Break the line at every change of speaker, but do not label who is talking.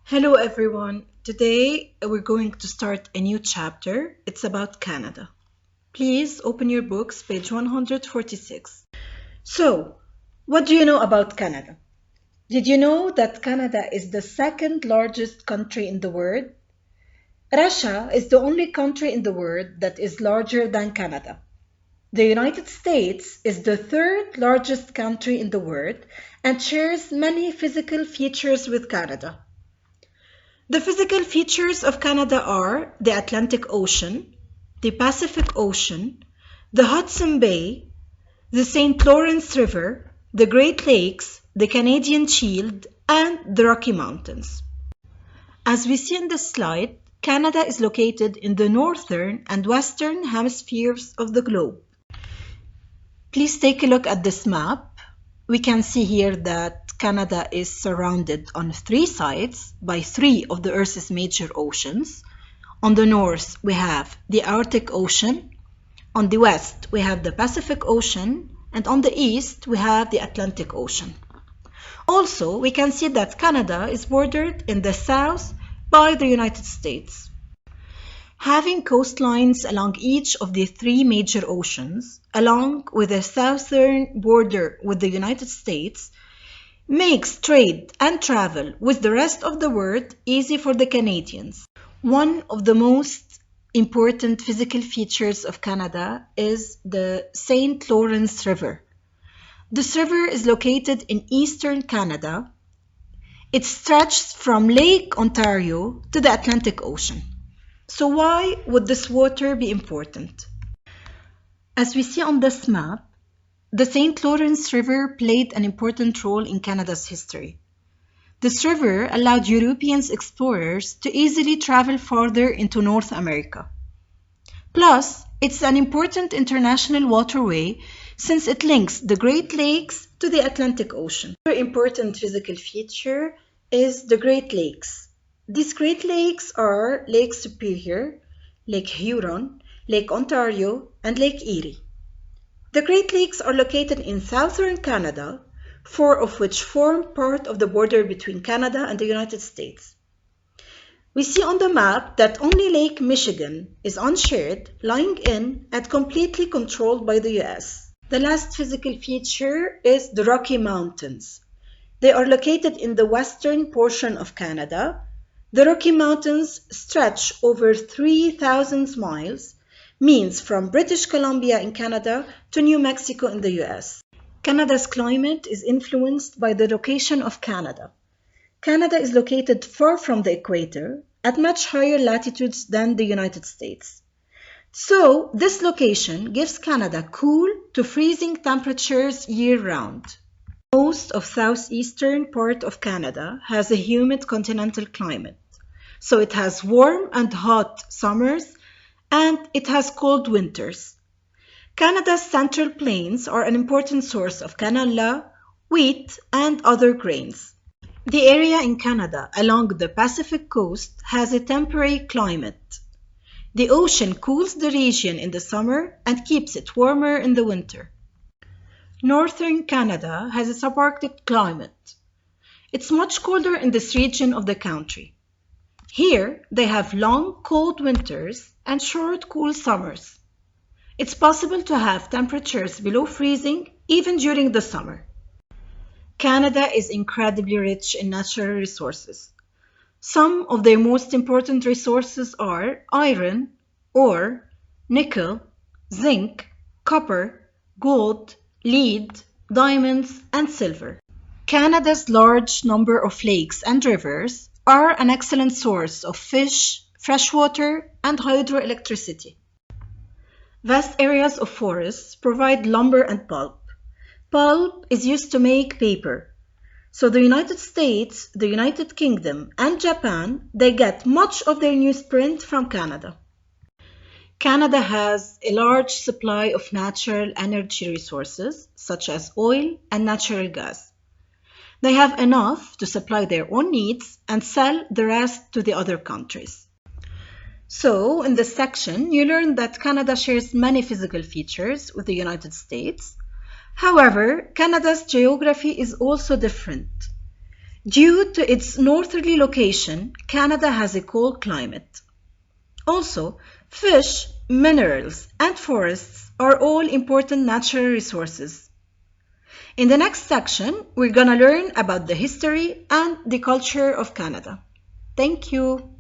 Hello everyone. Today we're going to start a new chapter. It's about Canada. Please open your books, page 146. So, what do you know about Canada? Did you know that Canada is the second largest country in the world? Russia is the only country in the world that is larger than Canada. The United States is the third largest country in the world and shares many physical features with Canada. The physical features of Canada are the Atlantic Ocean, the Pacific Ocean, the Hudson Bay, the St. Lawrence River, the Great Lakes, the Canadian Shield, and the Rocky Mountains. As we see in the slide, Canada is located in the northern and western hemispheres of the globe. Please take a look at this map. We can see here that Canada is surrounded on three sides by three of the Earth's major oceans. On the north, we have the Arctic Ocean. On the west, we have the Pacific Ocean. And on the east, we have the Atlantic Ocean. Also, we can see that Canada is bordered in the south by the United States. Having coastlines along each of the three major oceans, along with a southern border with the United States, makes trade and travel with the rest of the world easy for the Canadians. One of the most important physical features of Canada is the St. Lawrence River. This river is located in eastern Canada. It stretches from Lake Ontario to the Atlantic Ocean. So why would this water be important? As we see on this map, the St. Lawrence River played an important role in Canada's history. This river allowed European explorers to easily travel farther into North America. Plus, it's an important international waterway since it links the Great Lakes to the Atlantic Ocean. Another important physical feature is the Great Lakes. These Great Lakes are Lake Superior, Lake Huron, Lake Ontario, and Lake Erie. The Great Lakes are located in southern Canada, four of which form part of the border between Canada and the United States. We see on the map that only Lake Michigan is unshared, lying in and completely controlled by the US. The last physical feature is the Rocky Mountains. They are located in the western portion of Canada. The Rocky Mountains stretch over 3,000 miles, means from British Columbia in Canada to New Mexico in the US. Canada's climate is influenced by the location of Canada. Canada is located far from the equator at much higher latitudes than the United States. So, this location gives Canada cool to freezing temperatures year-round. Most of southeastern part of Canada has a humid continental climate. So it has warm and hot summers and it has cold winters. Canada's central plains are an important source of canola, wheat, and other grains. The area in Canada along the Pacific coast has a temperate climate. The ocean cools the region in the summer and keeps it warmer in the winter. Northern Canada has a subarctic climate. It's much colder in this region of the country. Here, they have long, cold winters and short, cool summers. It's possible to have temperatures below freezing even during the summer. Canada is incredibly rich in natural resources. Some of their most important resources are iron, ore, nickel, zinc, copper, gold, lead, diamonds, and silver. Canada's large number of lakes and rivers are an excellent source of fish, freshwater, and hydroelectricity. Vast areas of forests provide lumber and pulp. Pulp is used to make paper. So the United States, the United Kingdom, and Japan, they get much of their newsprint from Canada. Canada has a large supply of natural energy resources, such as oil and natural gas. They have enough to supply their own needs and sell the rest to the other countries. So, in this section, you learned that Canada shares many physical features with the United States. However, Canada's geography is also different. Due to its northerly location, Canada has a cold climate. Also, fish, minerals, and forests are all important natural resources. In the next section, we're gonna learn about the history and the culture of Canada. Thank you.